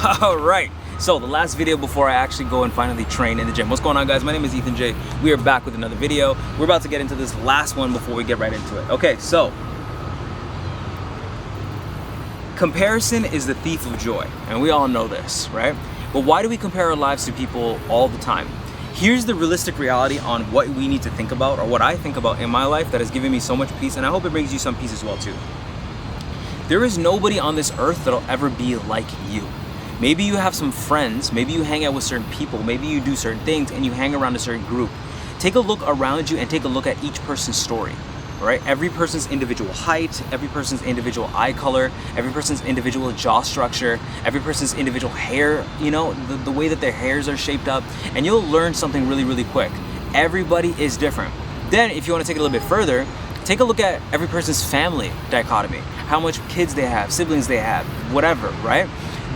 Alright, so the last video before I actually go and finally train in the gym. What's going on, guys? My name is Ethan J. We are back with another video. We're about to get into this last one before we get right into it. Okay, so comparison is the thief of joy, and we all know this, right? But why do we compare our lives to people all the time? Here's the realistic reality on what we need to think about, or what I think about in my life that has given me so much peace, and I hope it brings you some peace as well too. There is nobody on this earth that'll ever be like you. Maybe you have some friends, maybe you hang out with certain people, maybe you do certain things and you hang around a certain group. Take a look around you and take a look at each person's story, right? Every person's individual height, every person's individual eye color, every person's individual jaw structure, every person's individual hair, you know, the way that their hairs are shaped up, and you'll learn something really, really quick. Everybody is different. Then if you want to take it a little bit further, take a look at every person's family dichotomy, how much kids they have, siblings they have, whatever, right?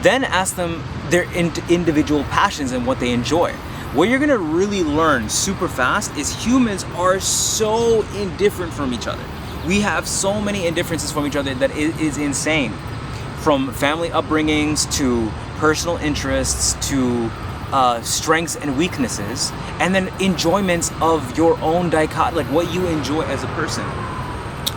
Then ask them their individual passions and what they enjoy. What you're gonna really learn super fast is humans are so indifferent from each other. We have so many indifferences from each other that it is insane. From family upbringings to personal interests to strengths and weaknesses, and then enjoyments of your own dichotomy, like what you enjoy as a person.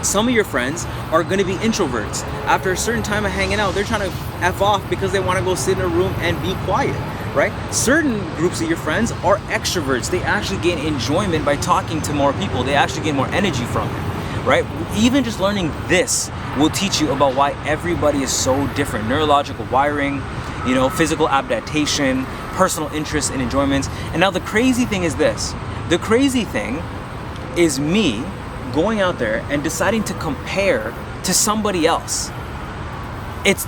Some of your friends are going to be introverts. After a certain time of hanging out, they're trying to F off because they want to go sit in a room and be quiet, right? Certain groups of your friends are extroverts. They actually gain enjoyment by talking to more people. They actually gain more energy from it, right? Even just learning this will teach you about why everybody is so different. Neurological wiring, you know, physical adaptation, personal interests and enjoyments. And now the crazy thing is this. The crazy thing is me going out there and deciding to compare to somebody else.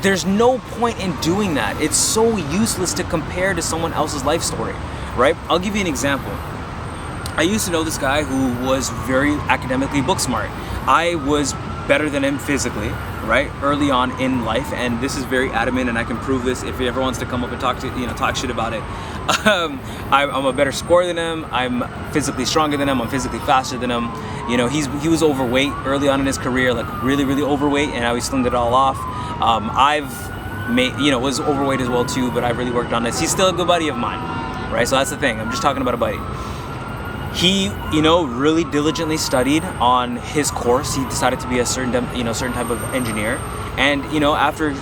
There's no point in doing that. It's so useless to compare to someone else's life story, right? I'll give you an example. I used to know this guy who was very academically book smart. I was better than him physically, right? Early on in life, and this is very adamant, and I can prove this if he ever wants to come up and talk shit about it. I'm a better scorer than him. I'm physically stronger than him. I'm physically faster than him. You know, he was overweight early on in his career, like really, really overweight, and now he slimmed it all off. Was overweight as well too, but I've really worked on this. He's still a good buddy of mine, right? So that's the thing. I'm just talking about a buddy. He, really diligently studied on his course. He decided to be a certain type of engineer. And, after,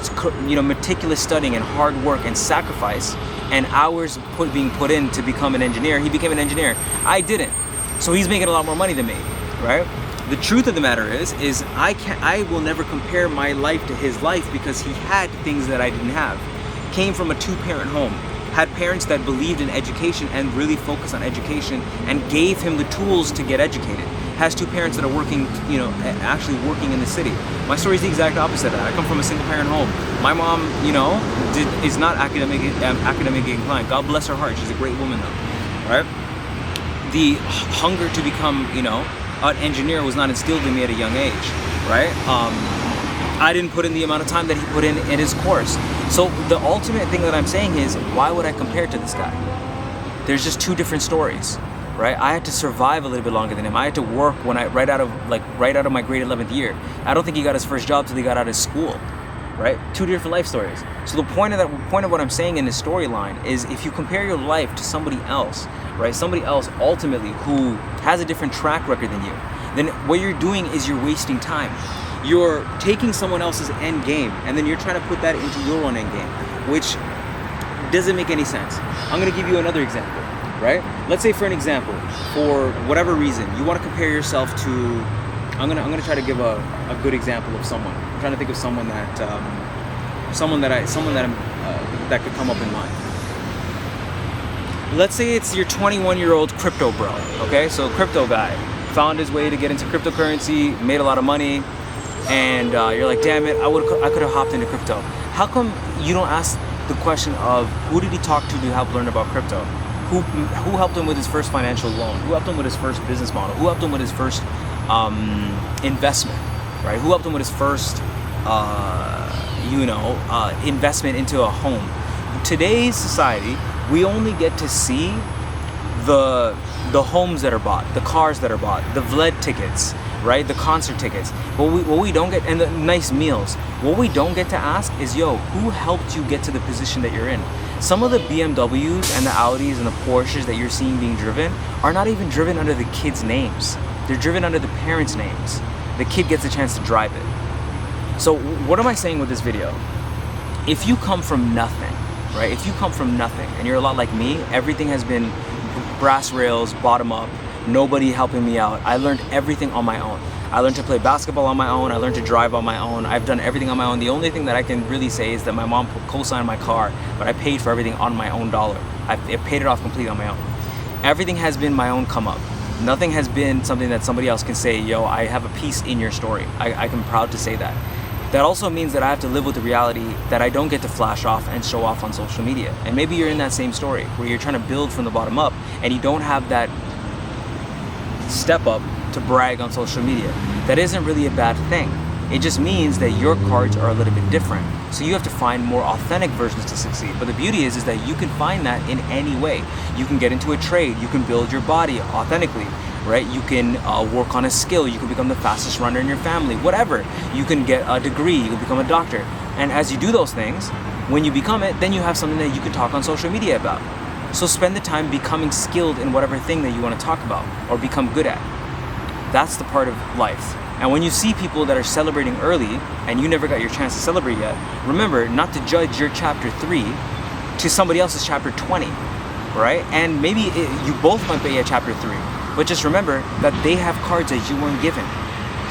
meticulous studying and hard work and sacrifice and hours being put in to become an engineer, he became an engineer. I didn't. So he's making a lot more money than me, right? The truth of the matter is I will never compare my life to his life because he had things that I didn't have. Came from a 2-parent home. Had parents that believed in education and really focused on education and gave him the tools to get educated. Has 2 parents that are working, actually working in the city. My story is the exact opposite of that. I come from a single-parent home. My mom, is not academically inclined. God bless her heart. She's a great woman though, right? The hunger to become, an engineer was not instilled in me at a young age, right? I didn't put in the amount of time that he put in his course. So the ultimate thing that I'm saying is, why would I compare to this guy? There's just 2 different stories, right? I had to survive a little bit longer than him. I had to work right out of my grade 11th year. I don't think he got his first job till he got out of school, right? 2 different life stories. So the point of what I'm saying in this storyline is, if you compare your life to somebody else, right? Somebody else ultimately who has a different track record than you, then what you're doing is you're wasting time. You're taking someone else's end game and then you're trying to put that into your own end game, which doesn't make any sense. I'm gonna give you another example, right? Let's say, for an example, for whatever reason, you want to compare yourself to, I'm gonna try to give a good example of someone. I'm trying to think of someone that could come up in mind. Let's say it's your 21-year-old crypto bro, okay? So crypto guy found his way to get into cryptocurrency, made a lot of money, and you're like, damn it, I could have hopped into crypto. How come you don't ask the question of, who did he talk to help learn about crypto? Who helped him with his first financial loan? Who helped him with his first business model? Who helped him with his first investment, right? Who helped him with his first, investment into a home? Today's society, we only get to see the homes that are bought, the cars that are bought, the VLED tickets, right? The concert tickets. What we don't get, and the nice meals. What we don't get to ask is, yo, who helped you get to the position that you're in? Some of the BMWs and the Audis and the Porsches that you're seeing being driven are not even driven under the kids' names. They're driven under the parents' names. The kid gets a chance to drive it. So what am I saying with this video? If you come from nothing, right? If you come from nothing and you're a lot like me, everything has been brass rails, bottom up, nobody helping me out. I learned everything on my own. I learned to play basketball on my own. I learned to drive on my own. I've done everything on my own. The only thing that I can really say is that my mom co-signed my car, but I paid for everything on my own dollar. I paid it off completely on my own. Everything has been my own come up. Nothing has been something that somebody else can say, yo, I have a piece in your story. I can proud to say that. That also means that I have to live with the reality that I don't get to flash off and show off on social media. And maybe you're in that same story where you're trying to build from the bottom up and you don't have that step up to brag on social media. That isn't really a bad thing. It just means that your cards are a little bit different. So you have to find more authentic versions to succeed. But the beauty is that you can find that in any way. You can get into a trade, you can build your body authentically, right? You can work on a skill, you can become the fastest runner in your family, whatever. You can get a degree, you can become a doctor. And as you do those things, when you become it, then you have something that you can talk on social media about. So spend the time becoming skilled in whatever thing that you want to talk about or become good at. That's the part of life. And when you see people that are celebrating early and you never got your chance to celebrate yet, remember not to judge your chapter 3 to somebody else's chapter 20, right? And maybe you both might be at chapter 3, but just remember that they have cards that you weren't given.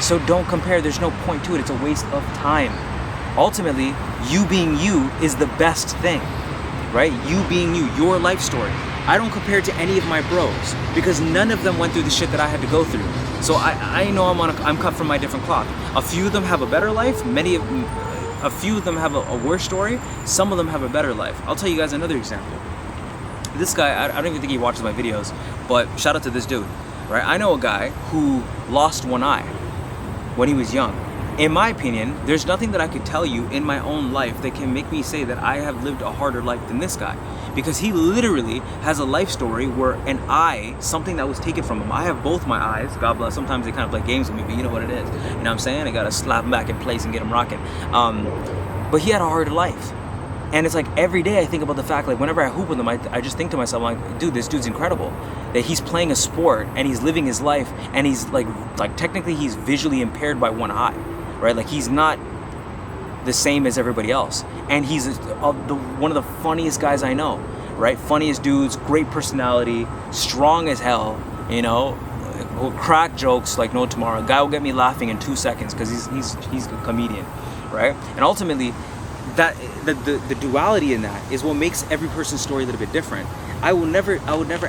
So don't compare, there's no point to it, it's a waste of time. Ultimately, you being you is the best thing, right? You being you, your life story. I don't compare it to any of my bros because none of them went through the shit that I had to go through. So I know I'm cut from my different cloth. A few of them have a better life. A few of them have a worse story. Some of them have a better life. I'll tell you guys another example. This guy, I don't even think he watches my videos, but shout out to this dude, right? I know a guy who lost one eye when he was young. In my opinion, there's nothing that I could tell you in my own life that can make me say that I have lived a harder life than this guy. Because he literally has a life story where an eye, something that was taken from him. I have both my eyes, God bless. Sometimes they kind of play games with me, but you know what it is. You know what I'm saying? I gotta slap him back in place and get him rocking. But he had a harder life. And it's like every day I think about the fact, like whenever I hoop with him, I just think to myself, like, dude, this dude's incredible. That he's playing a sport and he's living his life and he's like technically he's visually impaired by one eye. Right, like he's not the same as everybody else, and he's one of the funniest guys I know. Right, funniest dudes, great personality, strong as hell. You know, will crack jokes like no tomorrow. A guy will get me laughing in 2 seconds because he's a comedian, right? And ultimately, that the duality in that is what makes every person's story a little bit different. I would never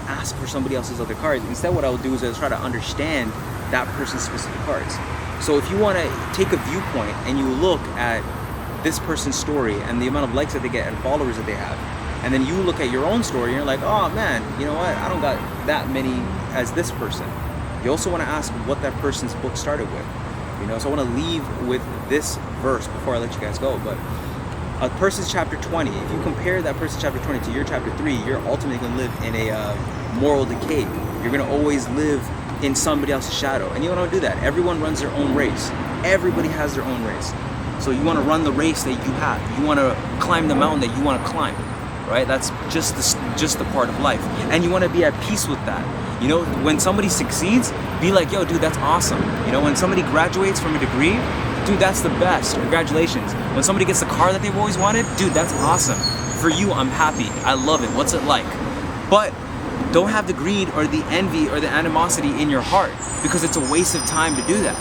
ask for somebody else's other cards. Instead, what I would do is I would try to understand that person's specific cards. So if you want to take a viewpoint and you look at this person's story and the amount of likes that they get and followers that they have, and then you look at your own story and you're like, oh man, you know what? I don't got that many as this person. You also want to ask what that person's book started with. You know, so I want to leave with this verse before I let you guys go. But a person's chapter 20, if you compare that person's chapter 20 to your chapter 3, you're ultimately going to live in a moral decay. You're going to always live in somebody else's shadow. And you want to do that. Everyone runs their own race. Everybody has their own race. So you want to run the race that you have. You want to climb the mountain that you want to climb, right? That's just the part of life. And you want to be at peace with that. You know, when somebody succeeds, be like, yo, dude, that's awesome. You know, when somebody graduates from a degree, dude, that's the best. Congratulations. When somebody gets the car that they've always wanted, dude, that's awesome. For you, I'm happy. I love it. What's it like? But don't have the greed or the envy or the animosity in your heart because it's a waste of time to do that,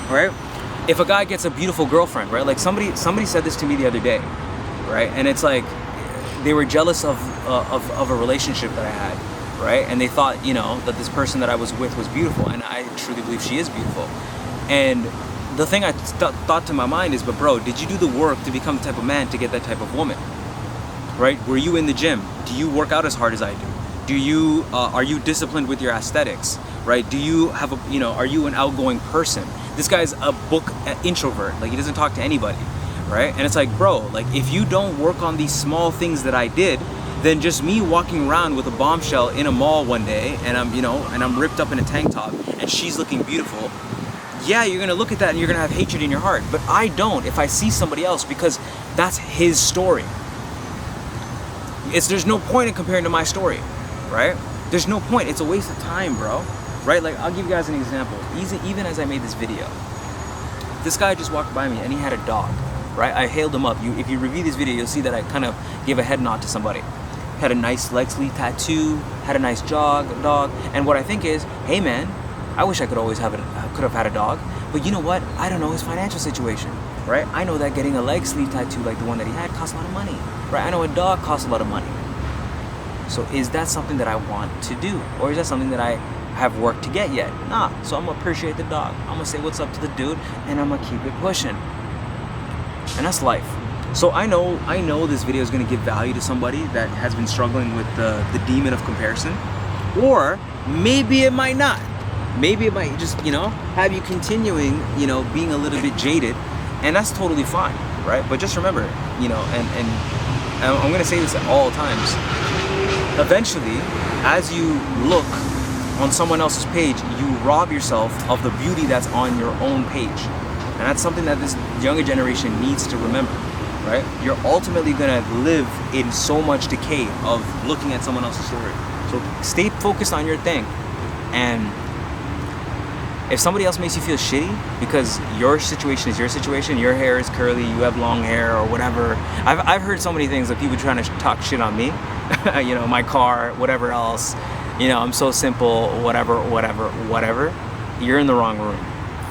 right? If a guy gets a beautiful girlfriend, right? Like somebody said this to me the other day, right? And it's like they were jealous of a relationship that I had, right? And they thought, you know, that this person that I was with was beautiful, and I truly believe she is beautiful. And the thing I thought to my mind is, but bro, did you do the work to become the type of man to get that type of woman, right? Were you in the gym? Do you work out as hard as I do? Do you are you disciplined with your aesthetics, right? Do you have are you an outgoing person? This guy's a book introvert, like he doesn't talk to anybody, right? And it's like, bro, like if you don't work on these small things that I did, than just me walking around with a bombshell in a mall one day and I'm ripped up in a tank top and she's looking beautiful. Yeah, you're gonna look at that and you're gonna have hatred in your heart. But I don't if I see somebody else, because that's his story. There's no point in comparing to my story, right? There's no point. It's a waste of time, bro. Right? Like, I'll give you guys an example. Even as I made this video, this guy just walked by me and he had a dog, right? I hailed him up. If you review this video, you'll see that I kind of gave a head nod to somebody. Had a nice leg sleeve tattoo, had a nice dog, and what I think is, hey man, I wish I could have had a dog, but you know what? I don't know his financial situation, right? I know that getting a leg sleeve tattoo like the one that he had costs a lot of money, right? I know a dog costs a lot of money. So is that something that I want to do? Or is that something that I have worked to get yet? Nah, so I'm gonna appreciate the dog. I'm gonna say what's up to the dude, and I'm gonna keep it pushing. And that's life. So I know this video is gonna give value to somebody that has been struggling with the demon of comparison. Or maybe it might not. Maybe it might just, have you continuing, being a little bit jaded, and that's totally fine, right? But just remember, and I'm gonna say this at all times, eventually, as you look on someone else's page, you rob yourself of the beauty that's on your own page. And that's something that this younger generation needs to remember, right? You're ultimately gonna live in so much decay of looking at someone else's story. So stay focused on your thing. And if somebody else makes you feel shitty because your situation is your situation, your hair is curly, you have long hair or whatever. I've heard so many things of people trying to talk shit on me, my car, whatever else. I'm so simple, whatever. You're in the wrong room.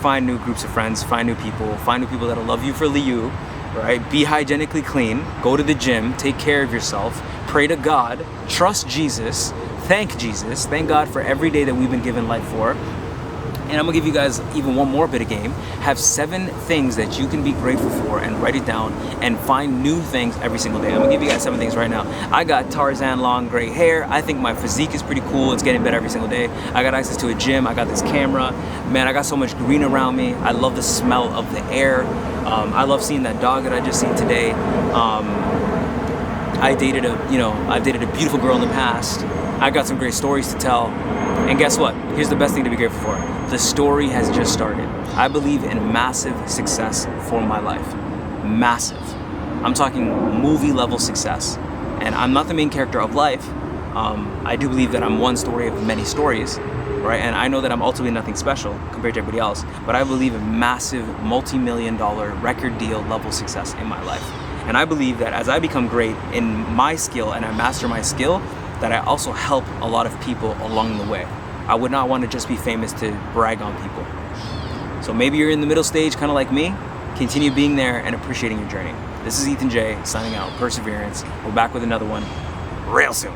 Find new groups of friends, find new people that'll love you for you, right? Be hygienically clean, go to the gym, take care of yourself, pray to God, trust Jesus, thank God for every day that we've been given life for. And I'm gonna give you guys even one more bit of game. Have 7 things that you can be grateful for and write it down and find new things every single day. I'm gonna give you guys 7 things right now. I got Tarzan long gray hair. I think my physique is pretty cool. It's getting better every single day. I got access to a gym. I got this camera. Man, I got so much green around me. I love the smell of the air. I love seeing that dog that I just seen today. I've dated a beautiful girl in the past. I got some great stories to tell. And guess what? Here's the best thing to be grateful for. The story has just started. I believe in massive success for my life. Massive. I'm talking movie level success. And I'm not the main character of life. I do believe that I'm one story of many stories, right? And I know that I'm ultimately nothing special compared to everybody else. But I believe in massive multi-million-dollar record deal level success in my life. And I believe that as I become great in my skill and I master my skill, that I also help a lot of people along the way. I would not want to just be famous to brag on people. So maybe you're in the middle stage, kind of like me. Continue being there and appreciating your journey. This is Ethan J signing out. Perseverance. We're back with another one real soon.